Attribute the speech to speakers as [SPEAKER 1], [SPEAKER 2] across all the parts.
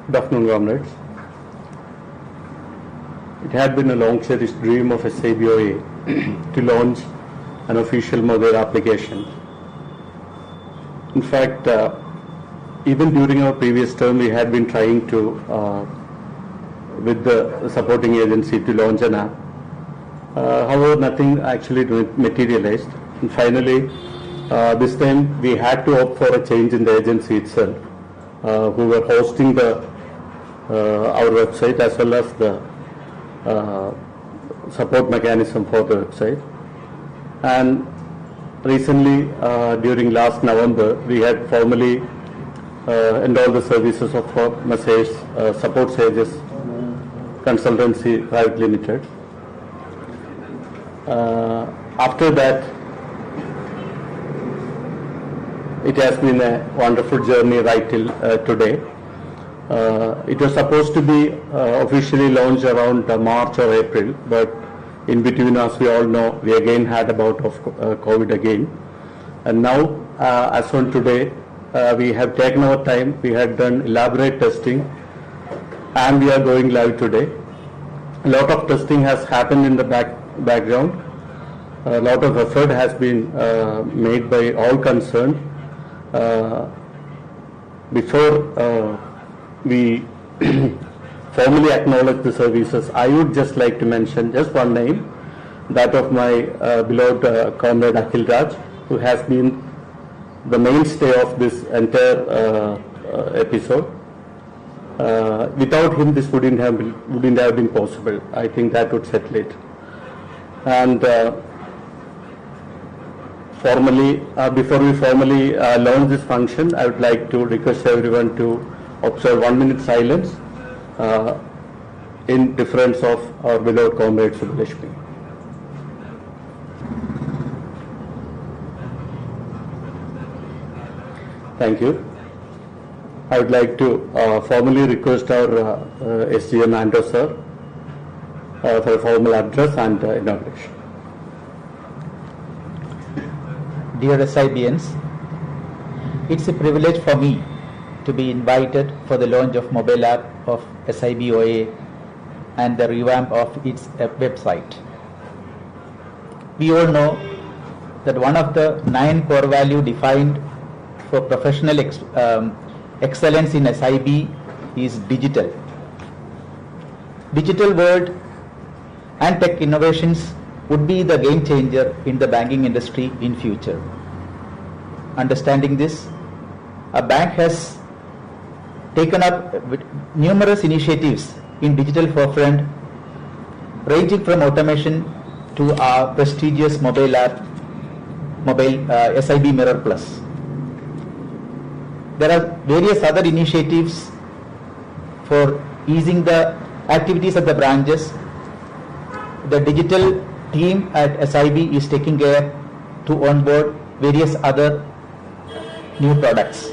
[SPEAKER 1] Good afternoon, comrades. It had been a long-cherished dream of SIBOA to launch an official mobile application. In fact, even during our previous term, we had been trying to, with the supporting agency, to launch an app. However, nothing actually materialized. And finally, this time we had to opt for a change in the agency itself, who were hosting our website as well as the support mechanism for the website. And recently, during last November, we had formally enrolled the services of Messrs. Support Sages Consultancy Private Limited. After that, it has been a wonderful journey right till today. It was supposed to be officially launched around March or April, but in between, as we all know, we again had a bout of COVID again. And now, as on today, we have taken our time, we had done elaborate testing, and we are going live today. A lot of testing has happened in the background. A lot of effort has been made by all concerned. Before we formally acknowledge the services, I would just like to mention just one name, that of my beloved comrade Akhil Raj, who has been the mainstay of this entire episode. Without him, this wouldn't have been possible. I think that would settle it. And before we formally launch this function, I would like to request everyone to observe 1 minute silence in deference of our beloved comrade Subbulakshmi. Thank you. I would like to formally request our SGM Andrew sir for a formal address and inauguration.
[SPEAKER 2] Dear SIBians, it's a privilege for me to be invited for the launch of mobile app of SIBOA and the revamp of its website. We all know that one of the 9 core values defined for professional excellence in SIB is digital. Digital world and tech innovations would be the game changer in the banking industry in future. Understanding this, a bank has taken up numerous initiatives in digital forefront, ranging from automation to our prestigious mobile app, SIB Mirror Plus. There are various other initiatives for easing the activities of the branches. The digital team at SIB is taking care to onboard various other new products.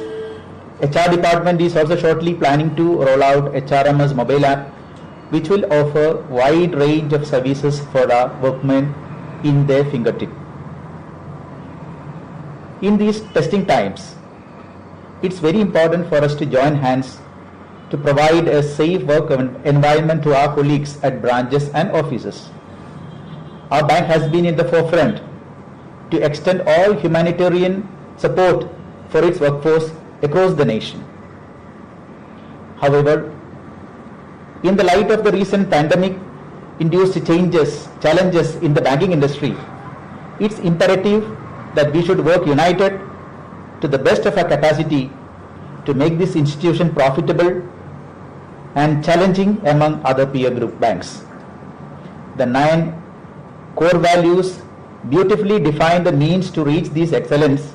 [SPEAKER 2] HR department is also shortly planning to roll out HRMS mobile app, which will offer wide range of services for our workmen in their fingertip. In these testing times, it's very important for us to join hands to provide a safe work environment to our colleagues at branches and offices. Our bank has been in the forefront to extend all humanitarian support for its workforce across the nation. However, in the light of the recent pandemic-induced challenges in the banking industry, it's imperative that we should work united to the best of our capacity to make this institution profitable and challenging among other peer group banks. The 9 core values beautifully define the means to reach this excellence,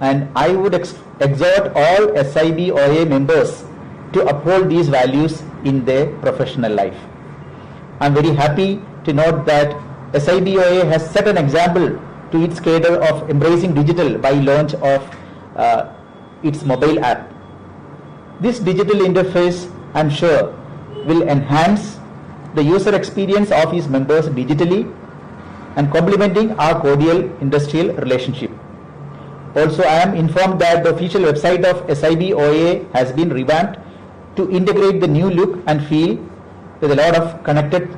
[SPEAKER 2] and I would exhort all SIBOA members to uphold these values in their professional life. I am very happy to note that SIBOA has set an example to its cadre of embracing digital by launch of its mobile app. This digital interface, I am sure, will enhance the user experience of its members digitally and complementing our cordial industrial relationship. Also, I am informed that the official website of SIBOA has been revamped to integrate the new look and feel with a lot of connected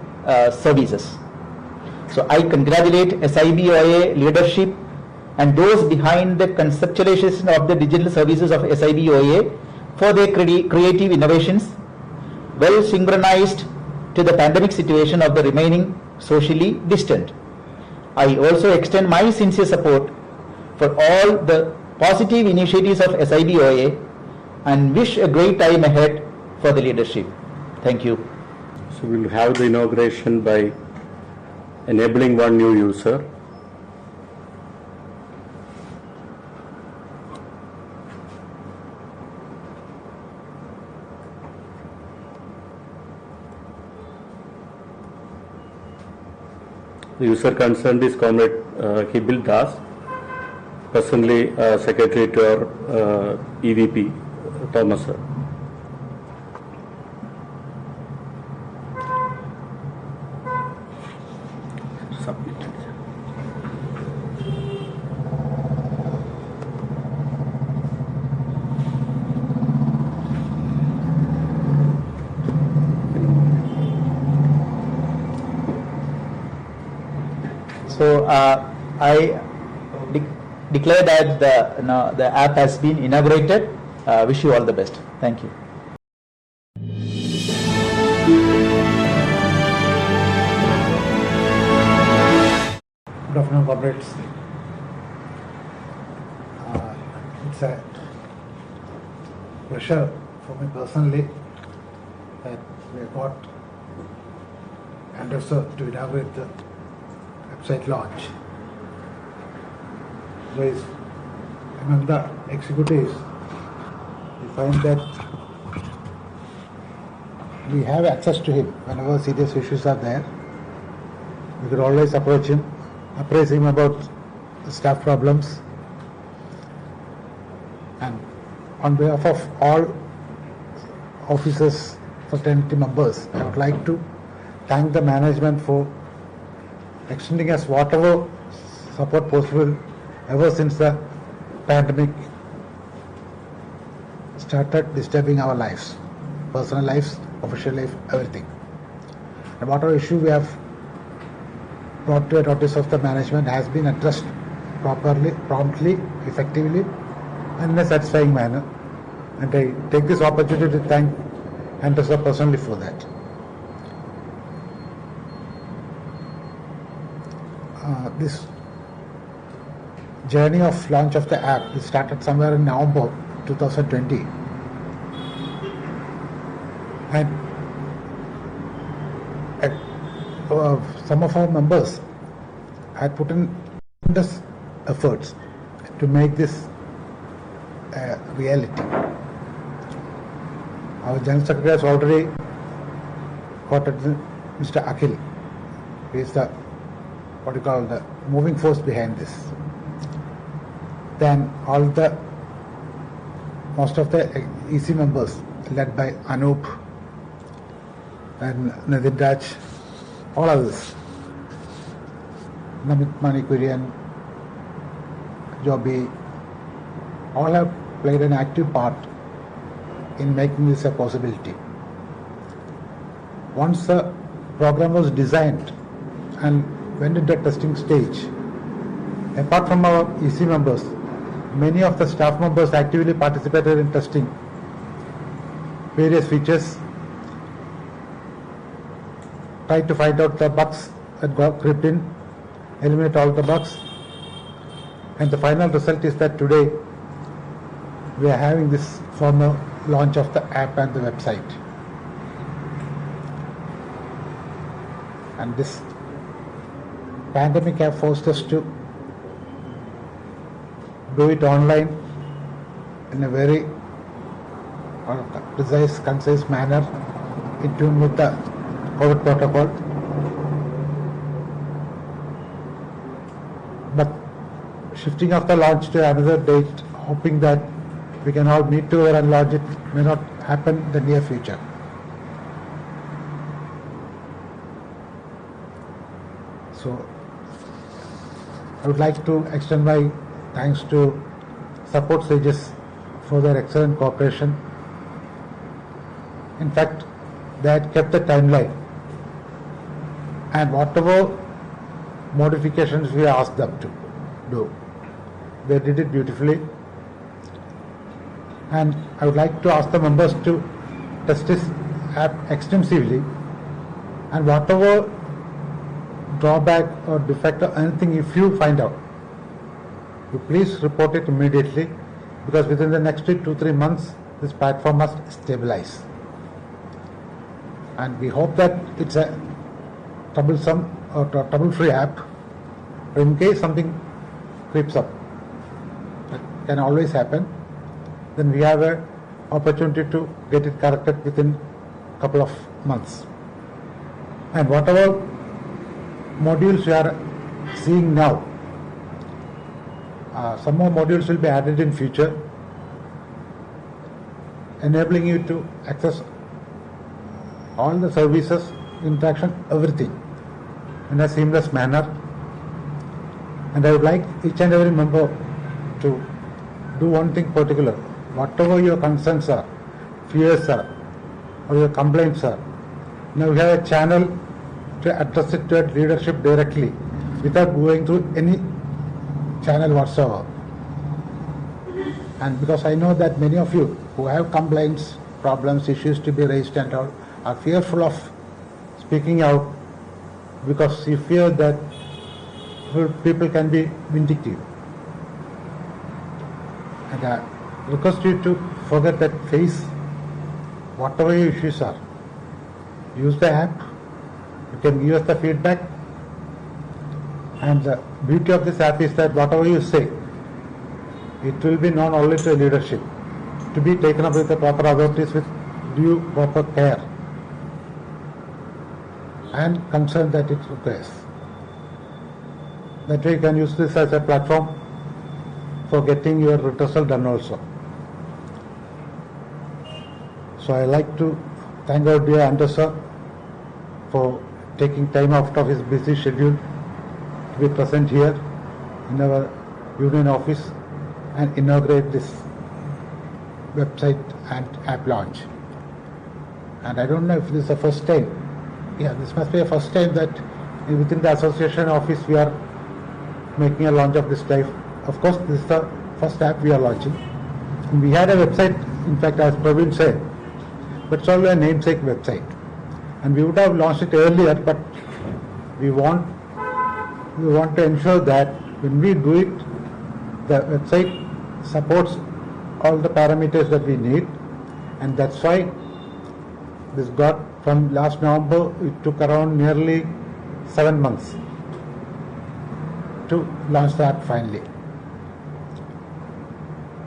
[SPEAKER 2] services. So I congratulate SIBOA leadership and those behind the conceptualization of the digital services of SIBOA for their creative innovations, well synchronized to the pandemic situation of the remaining socially distant. I also extend my sincere support for all the positive initiatives of SIBOA and wish a great time ahead for the leadership. Thank you.
[SPEAKER 1] So we'll have the inauguration by enabling one new user. The user concerned is Comrade Hibil Das, personally Secretary to our EVP, Thomas sir. Submit.
[SPEAKER 2] So I declare that the app has been inaugurated. Wish you all the best. Thank you.
[SPEAKER 3] Good afternoon, comrades. It's a pleasure for me personally that we have got Anderson to inaugurate the website launch. Guys, among the executives, we find that we have access to him whenever serious issues are there. We could always approach him, appraise him about the staff problems, and on behalf of all officers, fraternity members, I would like to thank the management for extending us whatever support possible ever since the pandemic started disturbing our lives, personal lives, official life, everything. And whatever issue we have brought to a notice of the management has been addressed properly, promptly, effectively, and in a satisfying manner. And I take this opportunity to thank Anderson personally for that. This journey of launch of the app started somewhere in November 2020. And some of our members had put in tremendous efforts to make this a reality. Our General Secretary has already quoted Mr. Akhil. He is the the moving force behind this. Then most of the EC members led by Anup and Nadine Raj, all others, Namit Manikurian, Joby, all have played an active part in making this a possibility. Once the program was designed and went into the testing stage, apart from our EC members, many of the staff members actively participated in testing various features, tried to find out the bugs that got crept in, eliminate all the bugs, and the final result is that today we are having this formal launch of the app and the website. And this pandemic have forced us to do it online in a very precise, concise manner, in tune with the COVID protocol. But shifting of the launch to another date, hoping that we can all meet together and launch it, may not happen in the near future. So I would like to extend my thanks to support sages for their excellent cooperation In fact, they had kept the timeline, and whatever modifications we asked them to do, they did it beautifully. And I would like to ask the members to test this app extensively, and whatever drawback or defect or anything if you find out, you please report it immediately, because within the next 2-3 months this platform must stabilize. And we hope that it's a troublesome or trouble-free app. In case something creeps up, that can always happen, then we have an opportunity to get it corrected within a couple of months. And whatever modules we are seeing now, some more modules will be added in future, enabling you to access all the services, interaction, everything in a seamless manner. And I would like each and every member to do one thing particular. Whatever your concerns are, fears are, or your complaints are, now we have a channel to address it to leadership directly without going through any channel whatsoever. And because I know that many of you who have complaints, problems, issues to be raised and all, are fearful of speaking out because you fear that people can be vindictive. And I request you to forget that phase. Whatever your issues are, use the app. You can give us the feedback. And the beauty of this app is that whatever you say, it will be known only to leadership, to be taken up with the proper authorities with due proper care and concern that it requires. That way you can use this as a platform for getting your rehearsal done also. So I like to thank our dear Anders sir for taking time out of his busy schedule to be present here in our union office and inaugurate this website and app launch. And I don't know if this is the first time. Yeah, this must be a first time that within the association office we are making a launch of this type. Of course, this is the first app we are launching. And we had a website, in fact, as Praveen said, but it's only a namesake website. And we would have launched it earlier, but we want to ensure that when we do it, the website supports all the parameters that we need, and that's why this got from last November. It took around nearly 7 months to launch the app finally.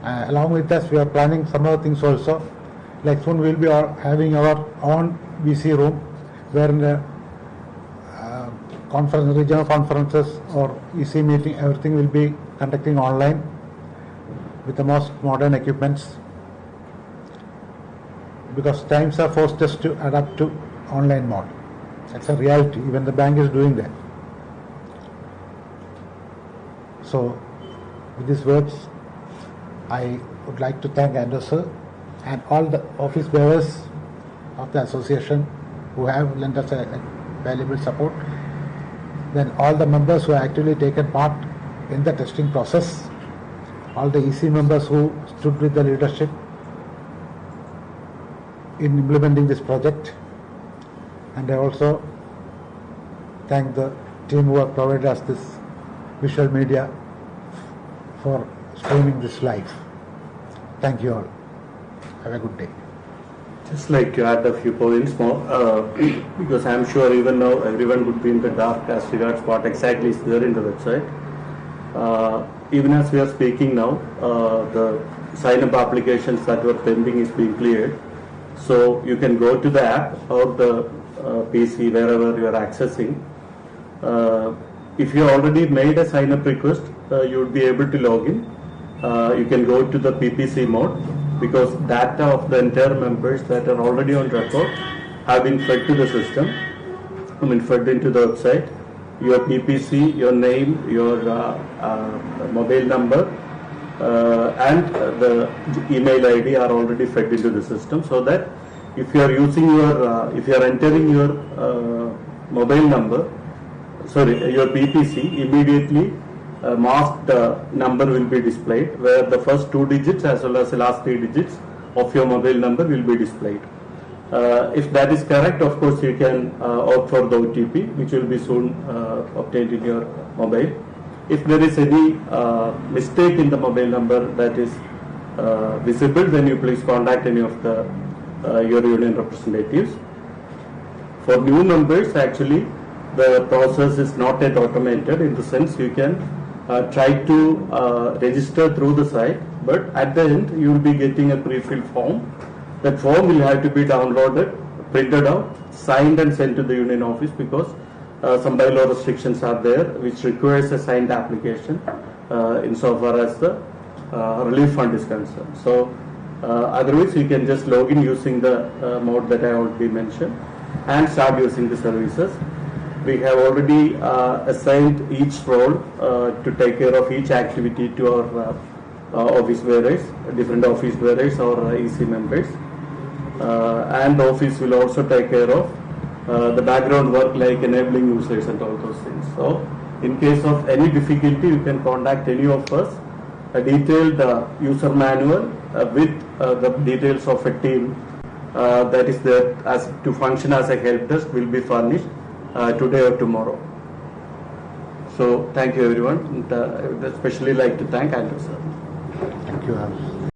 [SPEAKER 3] Along with this, we are planning some other things also. Like soon we'll be having our own VC room, where in the regional conferences or EC meeting, everything will be conducting online with the most modern equipments, because times are forced us to adapt to online mode. That's a reality. Even the bank is doing that. So with these words, I would like to thank Anders sir and all the office bearers of the association who have lent us a valuable support. Then all the members who have actively taken part in the testing process, all the EC members who stood with the leadership in implementing this project, and I also thank the team who have provided us this visual media for streaming this live. Thank you all. Have a good day.
[SPEAKER 1] Just like to add a few points more, because I'm sure even now everyone would be in the dark as regards what exactly is there in the website. Even as we are speaking now, the sign-up applications that were pending is being cleared. So you can go to the app or the PC, wherever you are accessing. If you already made a sign-up request, you would be able to log in. You can go to the PPC mode, because data of the entire members that are already on record have been fed to the system, fed into the website. Your PPC, your name, your mobile number, and the email ID are already fed into the system, so that if you are using your, if you are entering your mobile number, sorry, your PPC, immediately masked number will be displayed, where the first 2 digits as well as the last 3 digits of your mobile number will be displayed. If that is correct, of course, you can opt for the OTP, which will be soon obtained in your mobile. If there is any mistake in the mobile number that is visible, then you please contact any of the your union representatives. For new numbers, actually, the process is not yet automated, in the sense you can try to register through the site, but at the end you will be getting a pre-filled form. That form will have to be downloaded, printed out, signed and sent to the union office, because some bylaw restrictions are there which requires a signed application insofar as the relief fund is concerned. So otherwise you can just log in using the mode that I already mentioned and start using the services. We have already assigned each role to take care of each activity to our office bearers, different office bearers or EC members. And the office will also take care of the background work like enabling users and all those things. So in case of any difficulty, you can contact any of us. A detailed user manual with the details of a team that is there as to function as a help desk will be furnished today or tomorrow. So thank you everyone, and I would especially like to thank Andrew sir.
[SPEAKER 3] Thank you.